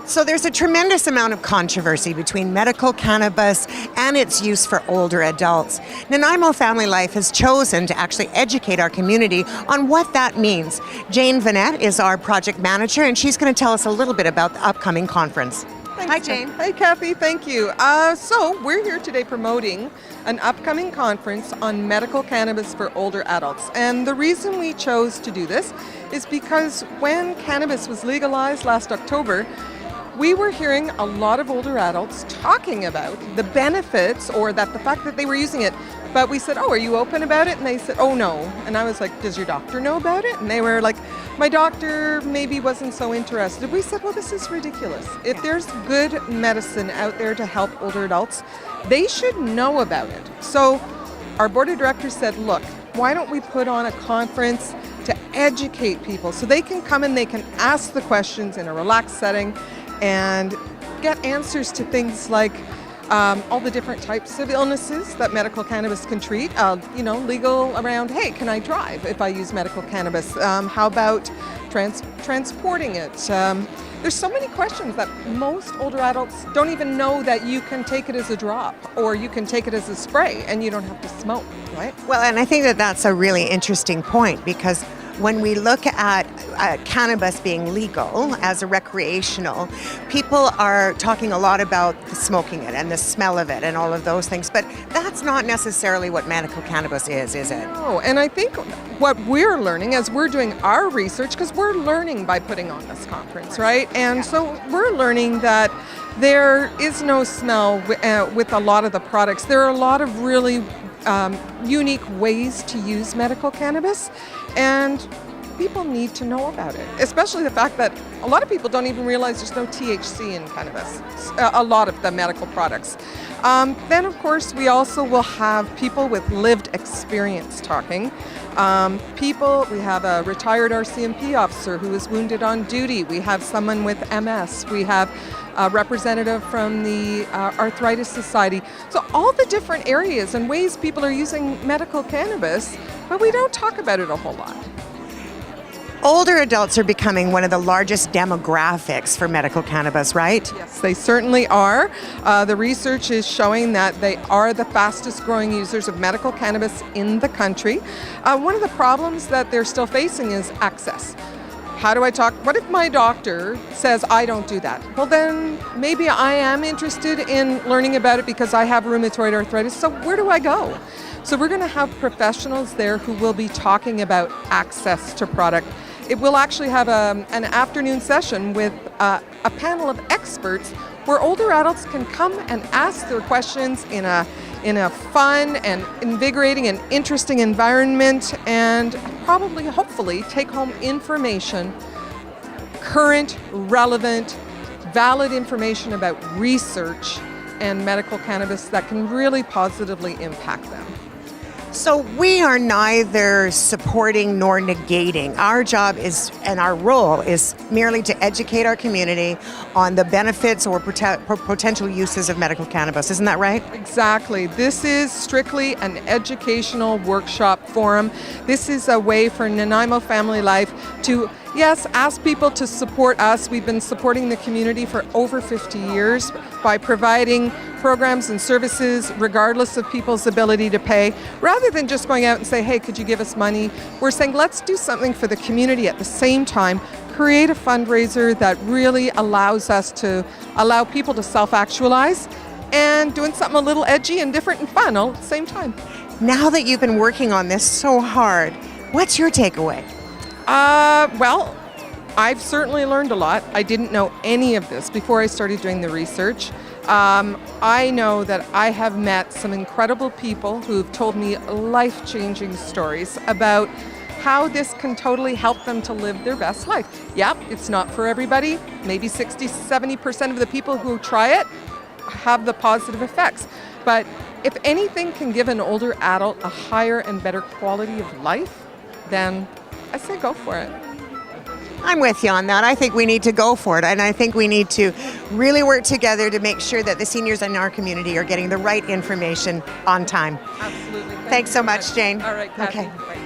So there's a tremendous amount of controversy between medical cannabis and its use for older adults. Nanaimo Family Life has chosen to actually educate our community on what that means. Jane Vinet is our project manager, and she's going to tell us a little bit about the upcoming conference. Thanks, Hi, Jane. Hi, Kathy. Thank you. So we're here today promoting an upcoming conference on medical cannabis for older adults. And the reason we chose to do this is because when cannabis was legalized last October, we were hearing a lot of older adults talking about the benefits or that the fact that they were using it. But we said, oh, are you open about it? And they said, oh, no. And I was like, does your doctor know about it? And they were like, my doctor maybe wasn't so interested. We said, well, this is ridiculous. If there's good medicine out there to help older adults, they should know about it. So our board of directors said, look, why don't we put on a conference to educate people so they can come and they can ask the questions in a relaxed setting and get answers to things like all the different types of illnesses that medical cannabis can treat. Legal around, hey, can I drive if I use medical cannabis? How about transporting it? There's so many questions that most older adults don't even know that you can take it as a drop or you can take it as a spray and you don't have to smoke, right? Well, and I think that that's a really interesting point, because when we look at cannabis being legal as a recreational, people are talking a lot about smoking it and the smell of it and all of those things, but that's not necessarily what medical cannabis is it? No, and I think what we're learning as we're doing our research, because we're learning by putting on this conference, right? And so we're learning that there is no smell with a lot of the products. There are a lot of really unique ways to use medical cannabis, and people need to know about it, especially the fact that a lot of people don't even realize there's no THC in cannabis, a lot of the medical products. Then, of course, we also will have people with lived experience talking. We have a retired RCMP officer who was wounded on duty. We have someone with MS. We have a representative from the Arthritis Society. So all the different areas and ways people are using medical cannabis, but we don't talk about it a whole lot. Older adults are becoming one of the largest demographics for medical cannabis, right? Yes, they certainly are. The research is showing that they are the fastest growing users of medical cannabis in the country. One of the problems that they're still facing is access. How do I talk? What if my doctor says I don't do that? Well, then maybe I am interested in learning about it because I have rheumatoid arthritis. So where do I go? So we're going to have professionals there who will be talking about access to product. It will actually have an afternoon session with a panel of experts where older adults can come and ask their questions in a fun and invigorating and interesting environment, and probably, hopefully, take home information, current, relevant, valid information about research and medical cannabis that can really positively impact them. So we are neither supporting nor negating. Our job is, and our role is merely to educate our community on the benefits or potential uses of medical cannabis. Isn't that right? Exactly. This is strictly an educational workshop forum. This is a way for Nanaimo Family Life to, yes, ask people to support us. We've been supporting the community for over 50 years by providing programs and services regardless of people's ability to pay. Rather than just going out and say, hey, could you give us money? We're saying, let's do something for the community at the same time, create a fundraiser that really allows us to allow people to self-actualize, and doing something a little edgy and different and fun all at the same time. Now that you've been working on this so hard, what's your takeaway? Well, I've certainly learned a lot. I didn't know any of this before I started doing the research. I know that I have met some incredible people who've told me life-changing stories about how this can totally help them to live their best life. Yep, it's not for everybody. Maybe 60-70% of the people who try it have the positive effects. But if anything can give an older adult a higher and better quality of life, then I say go for it. I'm with you on that. I think we need to go for it, and I think we need to really work together to make sure that the seniors in our community are getting the right information on time. Absolutely. Thanks so much, Jane. All right, Kathy. Okay. Bye.